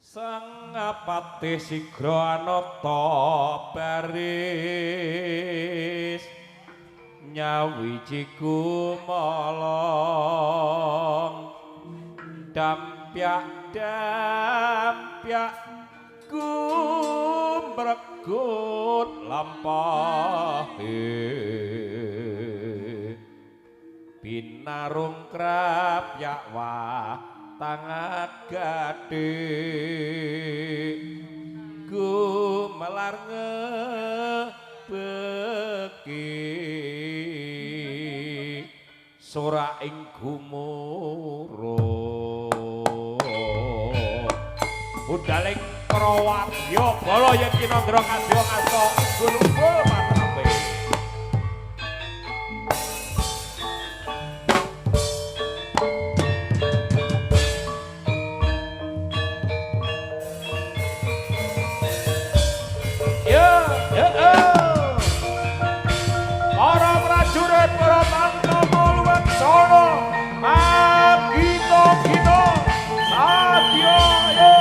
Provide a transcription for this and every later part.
Sang Patih Sigra Anata baris nyawiji gumolong dampyak gumregut lampahe binarung krap yakwa tangan gade gumelar ngebeki sora ing gumuruh budaling Prawadya bala yen kinandra kadya ngasta gulumpul matrape para prajurit para tangkama luwih sono magito-gito sadya yo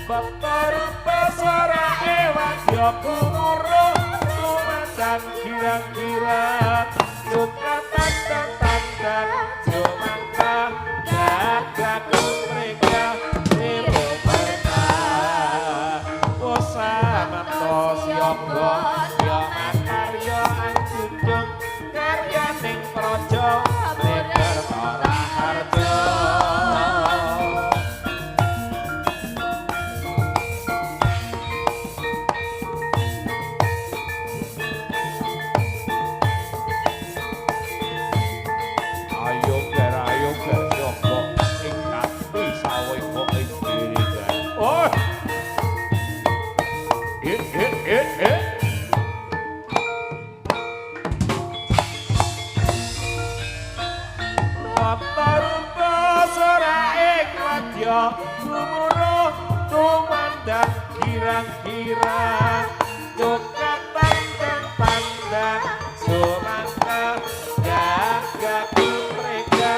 Batar pasara wadya kumuruh tumandang kirang-kirang yukatan dan jumangka jagaku mereka niru pernah usama tos yogo yoman karya anjunjung karya ning projo lebar ora harjo gumuruh tumandang kirang-kirang yukatan dan pandang sumangka jagaku mereka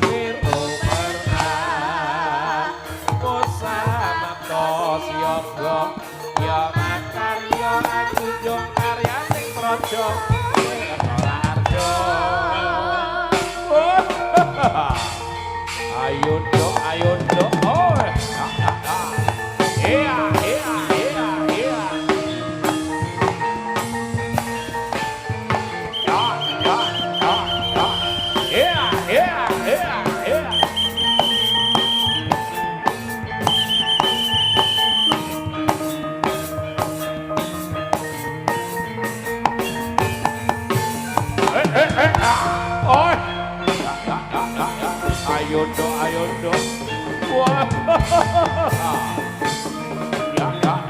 niru pernah kusama tos yogo yoman karya anjunjung karya ning projo ora harjo ayo dong oh iya ayo dong wah ya lo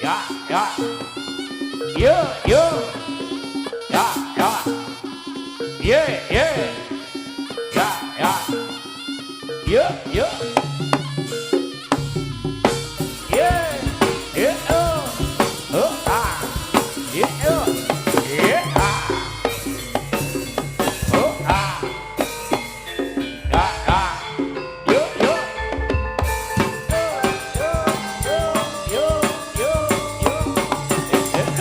ya ya. Yo, yo. Ya, ya. Ye, ye. Ya, ya. Yo, yo. Ye, ye, oh. Oh, ah. Ye, oh. Ye, ah. Oh, ah. Ya, ya. Yo, yo. Yo, yo, yo, yo.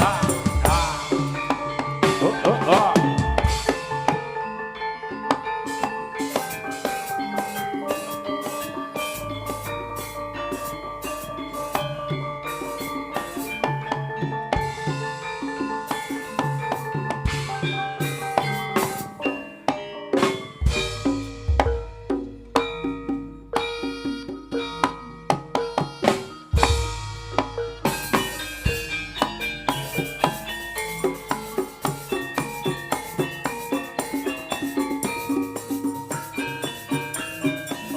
Ah, ah. Oh, oh, oh.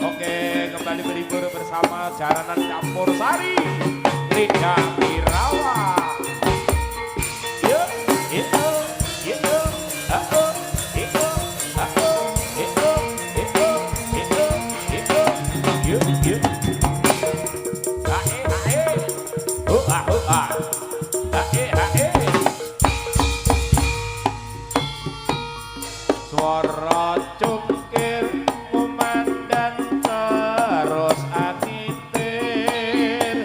Oke, kembali berhibur bersama Jaranan Campur Sari Rika Irawa. Yo, itu, itu, aku, itu, aku, itu, yuk, yuk. Hae, hae, hua, hua, hae, hae. Suara cungkir memandang terus anitir,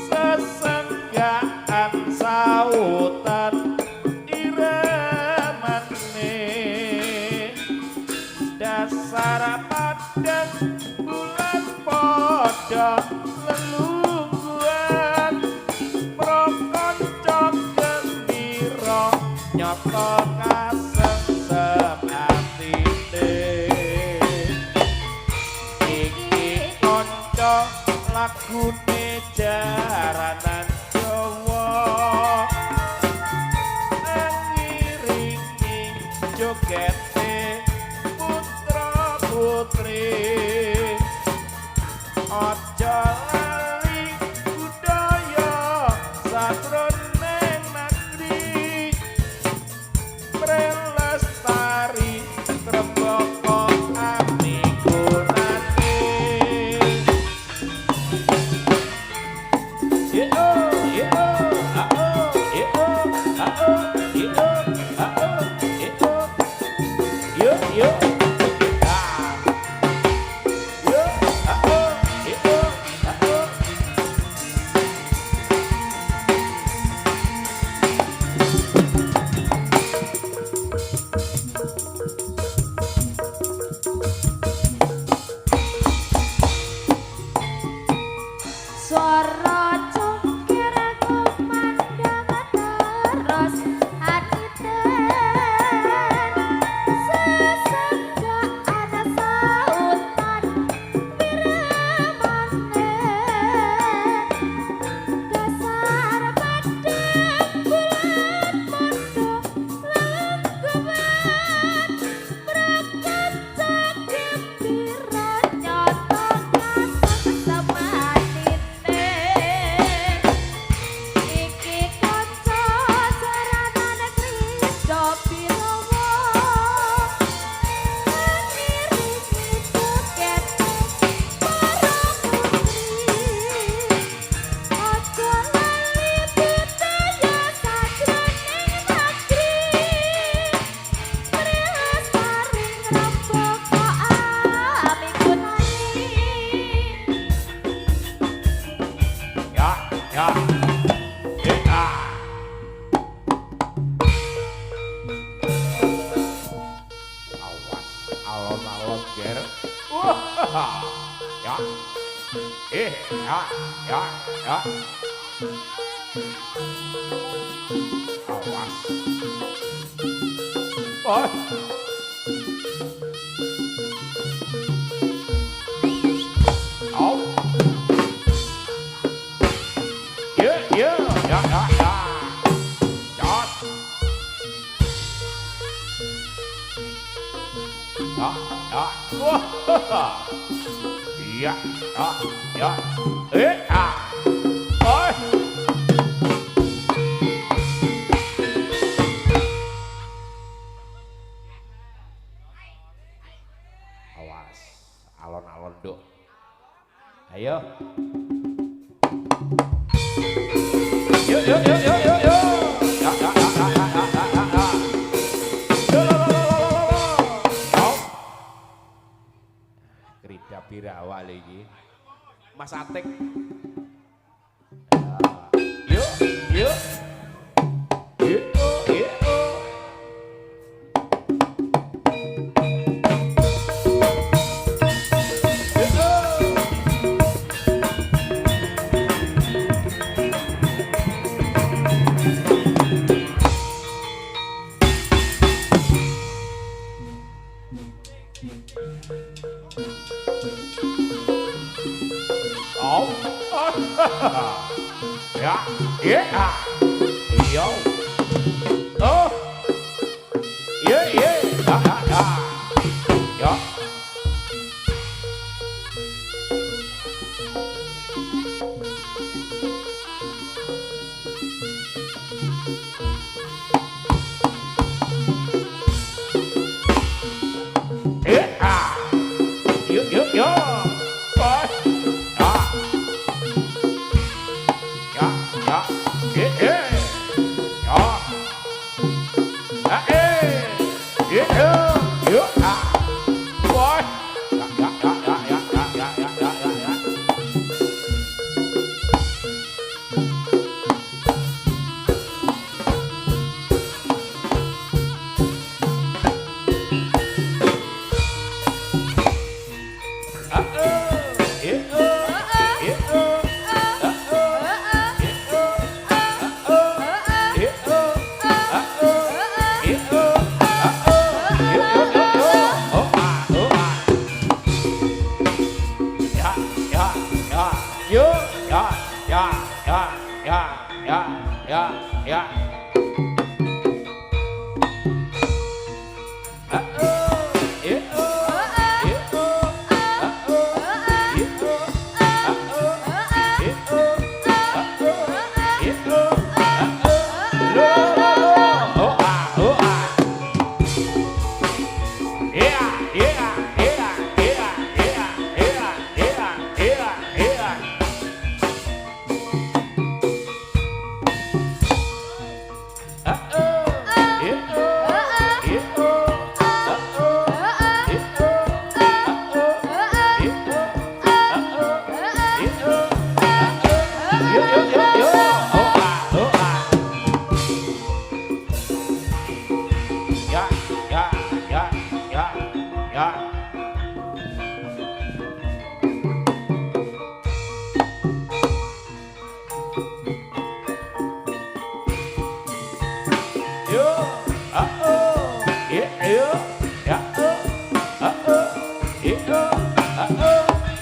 sesenggaan sautan iremane, dasar padang bulan podo lelungguan, prokonco gembira nyoto kasengsem atine. Iki konco lagune Jaranan Jawa, ngiringi jogete putra putri. Aja lali budaya satroning negeri, prelestari krembaka amigunane. Yo, yo, ah-oh, yo, ah-oh, yo, ah-oh, yo, yo, ah. Yo, ah-oh, yo, ah-oh. Suara cungkir kumandang terus aniten, sesenggaan sautan wiremane, dasar padang bulan podo lelungguan, prakanca gembira nyoto kasengsem atine. Iki kanca Jaranan Krishna Birawa, ngiringi jogete para putri. Aja lali budaya sajroning negeri, prelestari ngrembaka amigunane. Ya, ya. Ah. Awas, alon-alon ger. Wah. Ya. Ya, ya, ya. Awas. Oh. Au. Ya, ya, ya, ya, ya. Jot. Ya, ya. Wah. Iya, ya, ya. Ah. Oh. Ayo. Yuk yuk yuk yuk yuk yuk. Ya ya ya ya ya ya ya ya. Kerida Birawa lagi. Mas Atik. Yuk yuk. Yuk yuk. Ya, ya, yo, oh, ya, ya, ya, ya, ya. Yuk, yuk, yuk.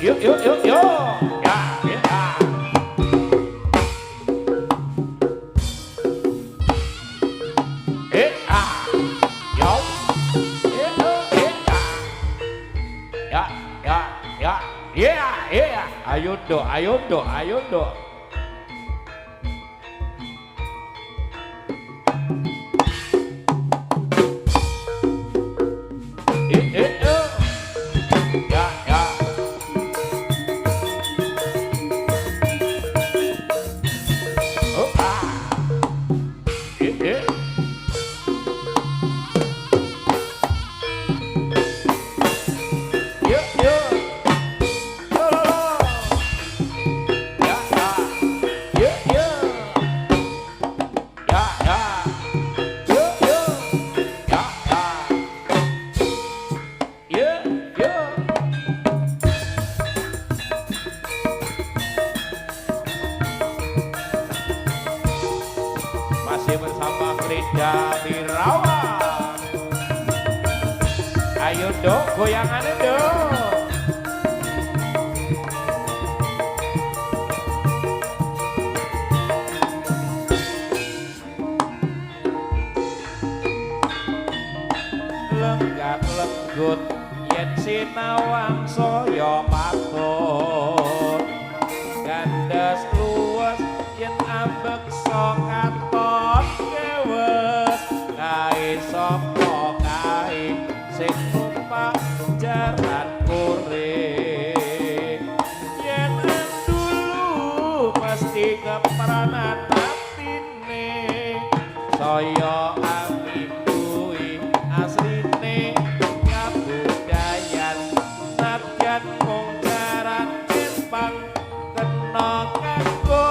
Yuk, yuk, yuk, yuk. Ya, ya. Yo. Ya, ya, ya. Ya, ya. Ayo do, ayo do, ayo do. Masih bersama Kerida Birawa. Ayo dok, goyangannya dok. Lenggak lenggut yen sinawang saya matur, gandas luwes yen ambeksa katon kewes, kae sapa kae sing numpak jaran kuring, yen pranatine saya amibui asline kabudayan nadyan mung jaran Jepang kena kanggo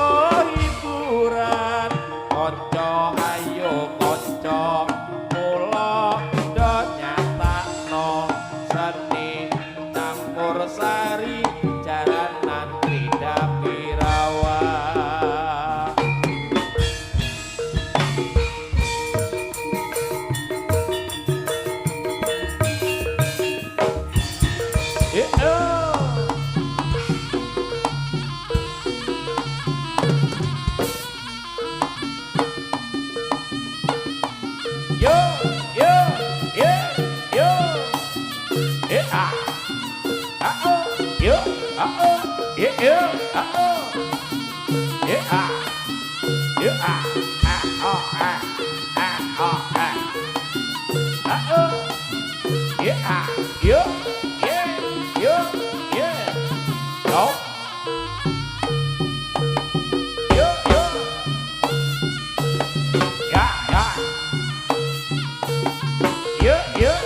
hiburan kanca ayo kanca mula do nyatakno seni campur sari jaranan Lidah Pirawa. Yo, yo, yeah, yo, ah, oh, yo, oh, yeah, oh, yeah, ah, oh, oh, yeah, yo, yeah, no, yo, yeah, yeah, yeah,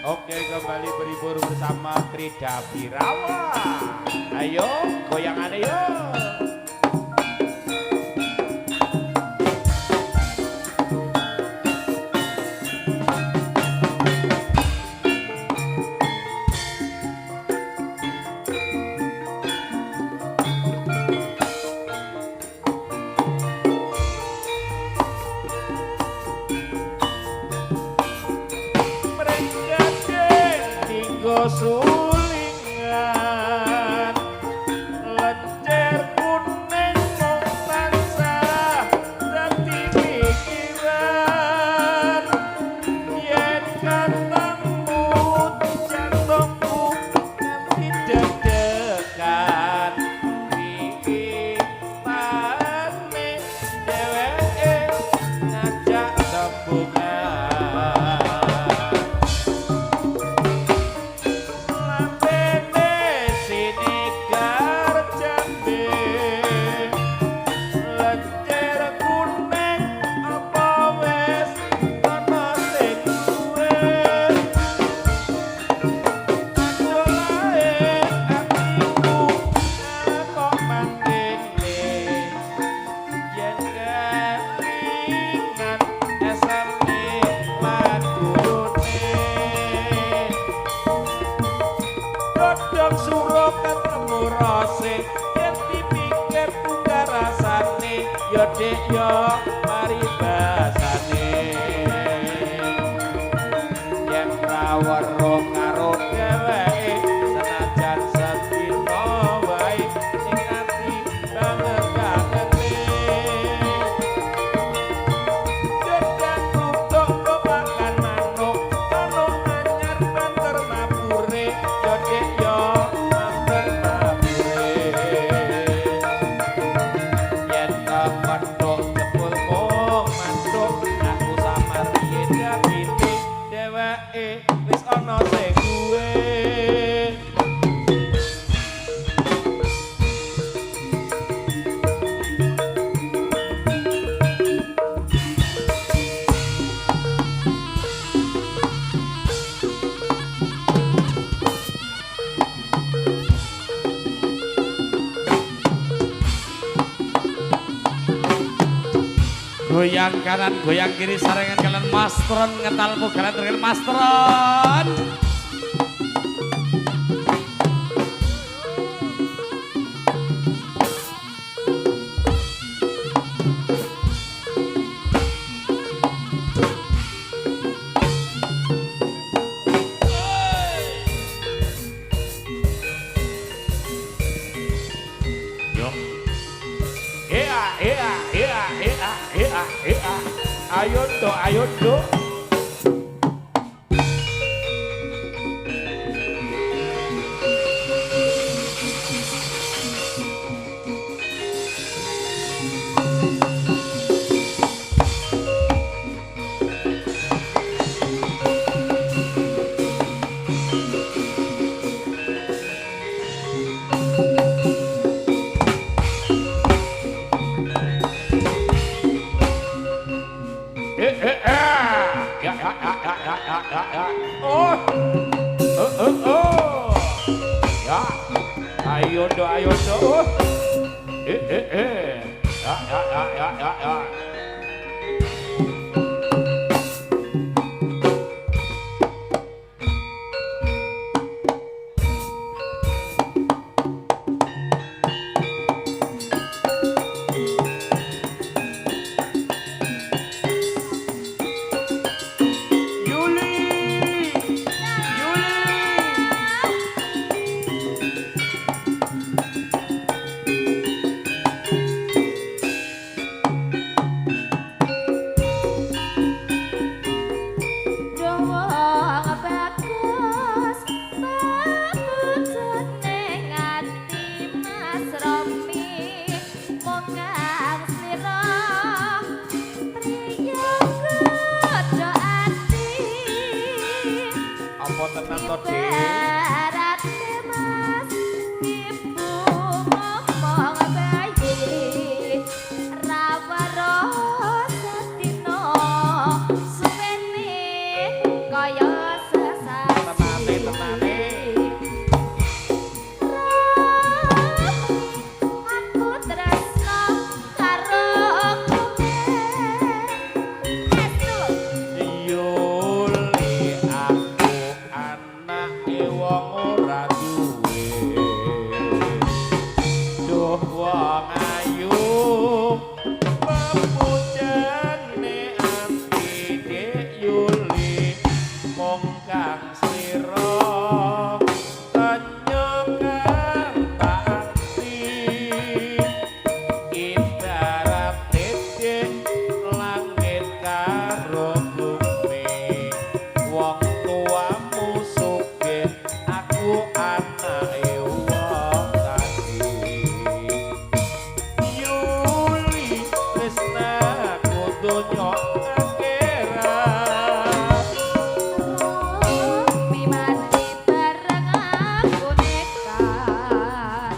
Oke, kembali berhibur bersama Lidah Pirawa. Ayo, goyangan ayo. Sulingan lecer kuning mung tansah dadi pikiran yen ketemu jantungku nganti deg-degan pikiranne dheweke ngajak sambungan suruh ketemu rose yen dipikir buka rasane ya dek ya mari basane yen rawuh karo dheweke senajan sedina wae ning ati banget kangene dedan tutuk kepakan manuk manuk anyar banter mabure ya dek ya wis ana sing duwe goyang kanan goyang kiri sarengan kalian masteron ngetal pugalan terkait masteron ayo do ya. Oh. Oh. Ya. Ayo do. Ya. Apa tenan to, Dik? Mas, ibu ngomong bayi rawaro setino suwene kaya sesasi Tenane. aku tresno karo kowe estu Yuli aku anake wong ora duwe. Duh wong ayu pepujane ati Dik Yuli mung kang slira tanyakan takti ibarat titik langit karo bumi wong tuamu sugih aku anake wong tadi Yuli tresnaku donya akhirat mimati bareng aku nekat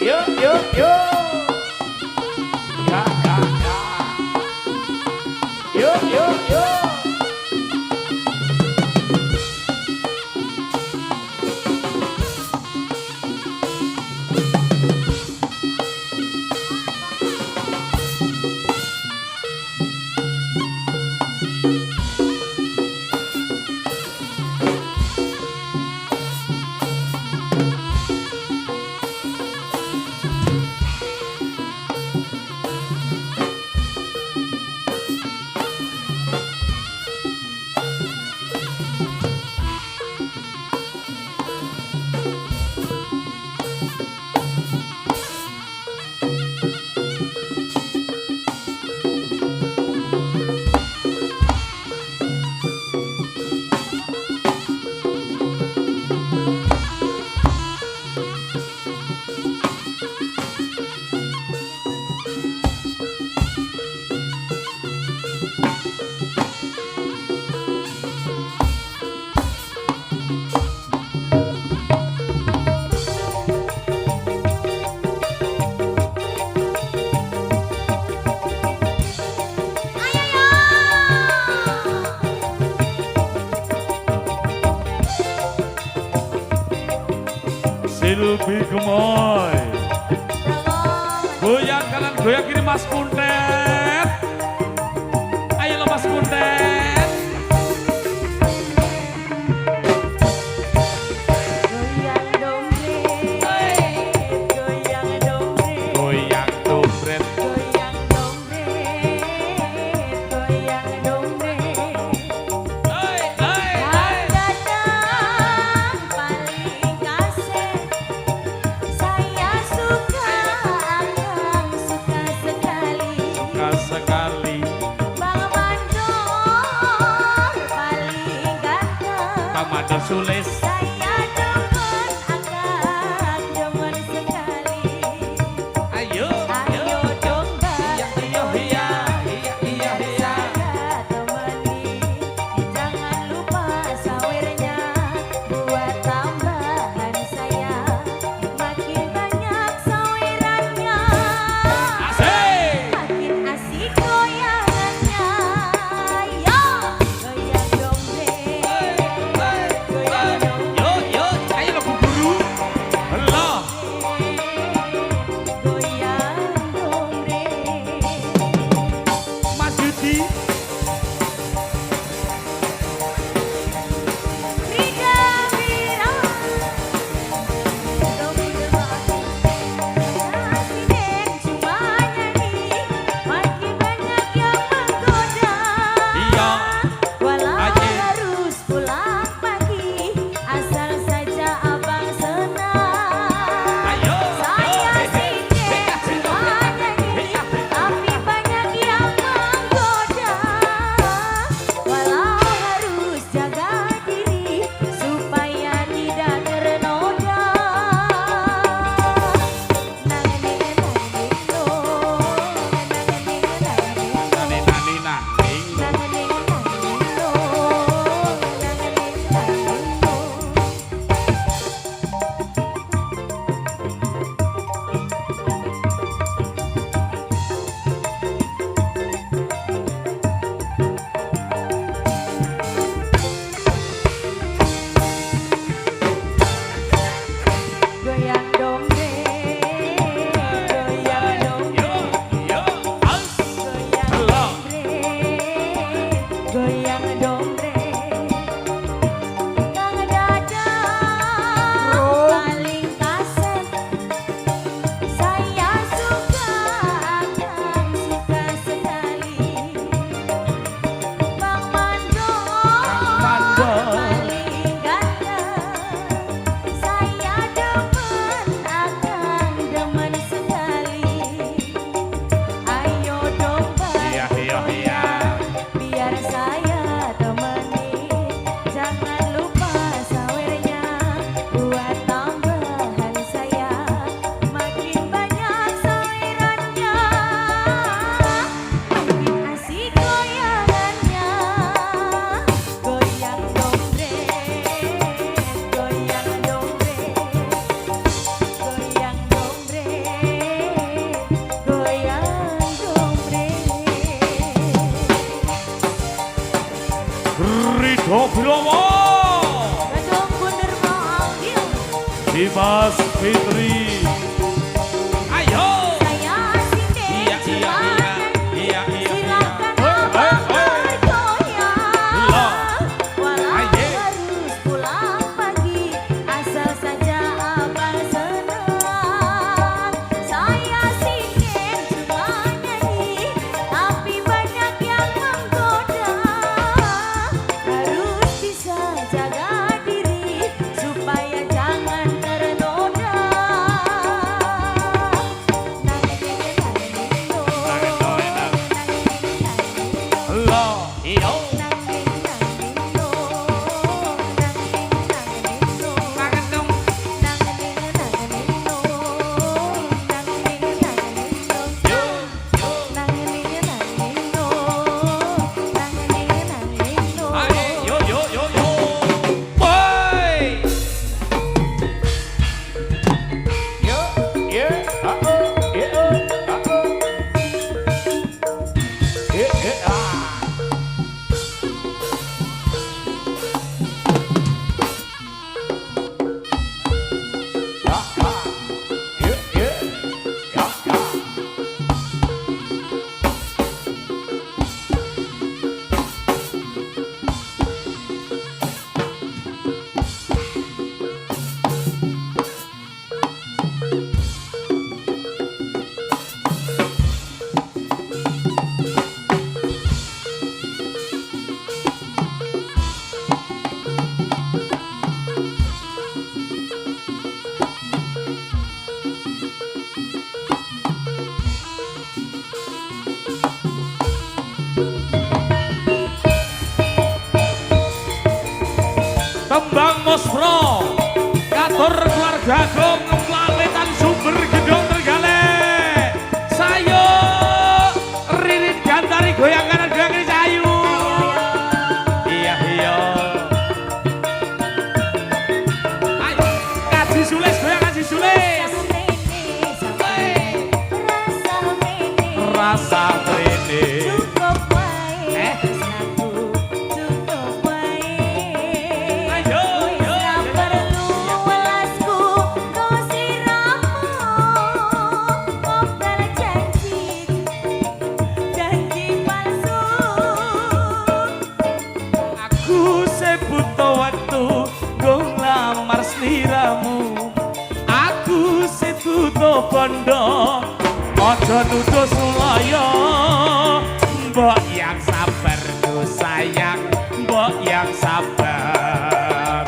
Yo. Ya. Yo. Silvi Gemoy goyang kanan goyang kiri Mas Kuntet ayo lo Mas Kuntet goyang dompet goyang dompet goyang dompet goyang dompet goyang dompet Kadang paling kasih saya suka akan suka sekali sekali Bang Mandor paling ganteng Kamada Sulis saya demen akan demen sekali ayo ayo dong Bang iya saya temani Mas Fitri. Ayo. Saya Siti Iya, iya, iya. Iya, iya, iya. silakan abang bergoyang. Walau Aye. harus pulang pagi, asal saja abang senang. Saya Siti cuma nyanyi, tapi banyak yang menggoda. Harus bisa jaga diri supaya jangan ternoda. Lo, iyo. Makan dong. Ayo, yo, yo, yo, yo. Boy. Yo, yeah, Tembang Mospro Katur keluarga Agung Pelawetan Sumber Gedong Tergalek Sayo Ririt Gantari goyang kanan goyang kiri sayu. Iya iya. Ayo Kaji Sulis goyang Kaji Sulis. Rasa rene. Cukup baik, tresnaku, cukup baik. Ayo, Wis yo, ra yo. perlu welasku, kau siramu. Ngobral janji, janji palsu. Aku sebuto waktu go nglamar sliramu. Aku sebuto bondo ojo nuduh sulaya. Mbok yang sabar ku sayang, mbok yang sabar.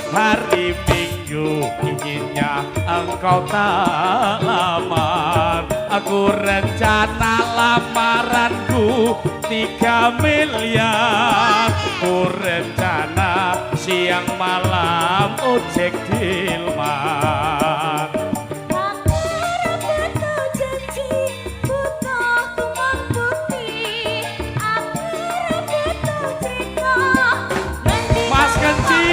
Hari Minggu inginnya engkau tak lamar. Aku rencana lamaranku 3 miliar. Ku rencana siang malam ojek dilmar. Mas Kenci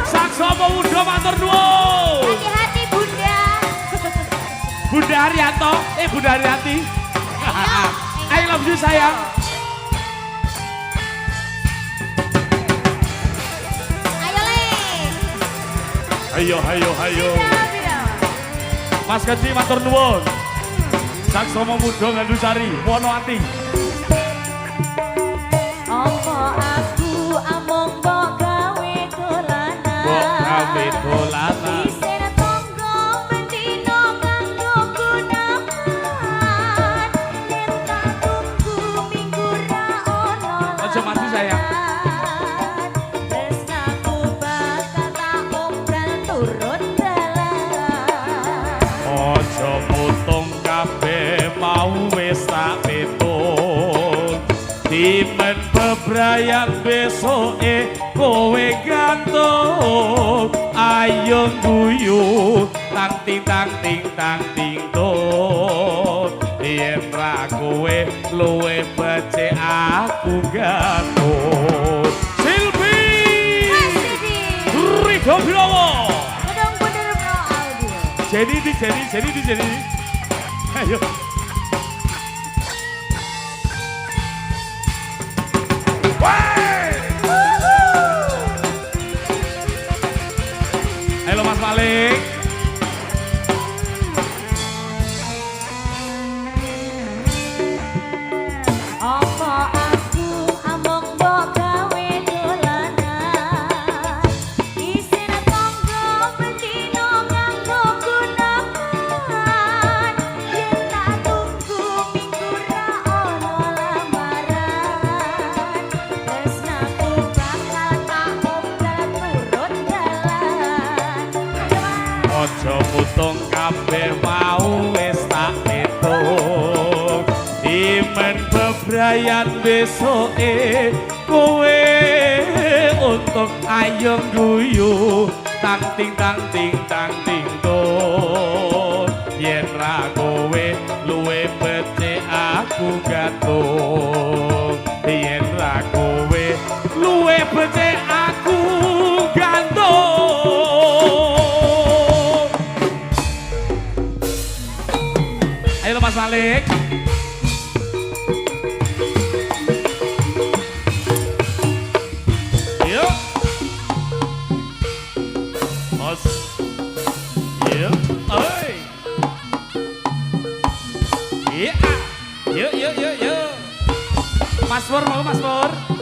Sakso Pemuda matur nuwun. Hati-hati Bunda. Bunda Haryanto, Bunda Haryati. I love you sayang. Ayo Le. Ayo, ayo, ayo. Bida. Mas Kenci matur nuwun. Sakso Pemuda Ngandusari, Wonoati. Apa aku among mbok gawe dolanan. Mbok gawe dolanan. Isin tonggo bendino kanggo gunakan. Yen tak tunggu minggu ra ono. Aja mati, sayang. Tresnaku bakal tak obral turun dalan. Ojo mutung kabeh mau wis tak pitung. Dimen bebrayan besoke kowe gantung. Ayo guyu tang ting tang ting tang ting tong. Yen ra kowe luwe becik aku gantung. Silvi Ridho Bilowo. Gedung Bener Pro Audio. Jadi. Ayo. kabeh mau wis tak etung imen bebrayan besoke kowe untuk ayo guyu tang ting tang ting ton yen ra kowe luwe becik aku gantung yen ra kowe luwe becik aku gantung. Ayo Mas Malik. Yuk. Os. Yuk. Oi. Iya. Yuk. Mas Pur mau Mas Pur.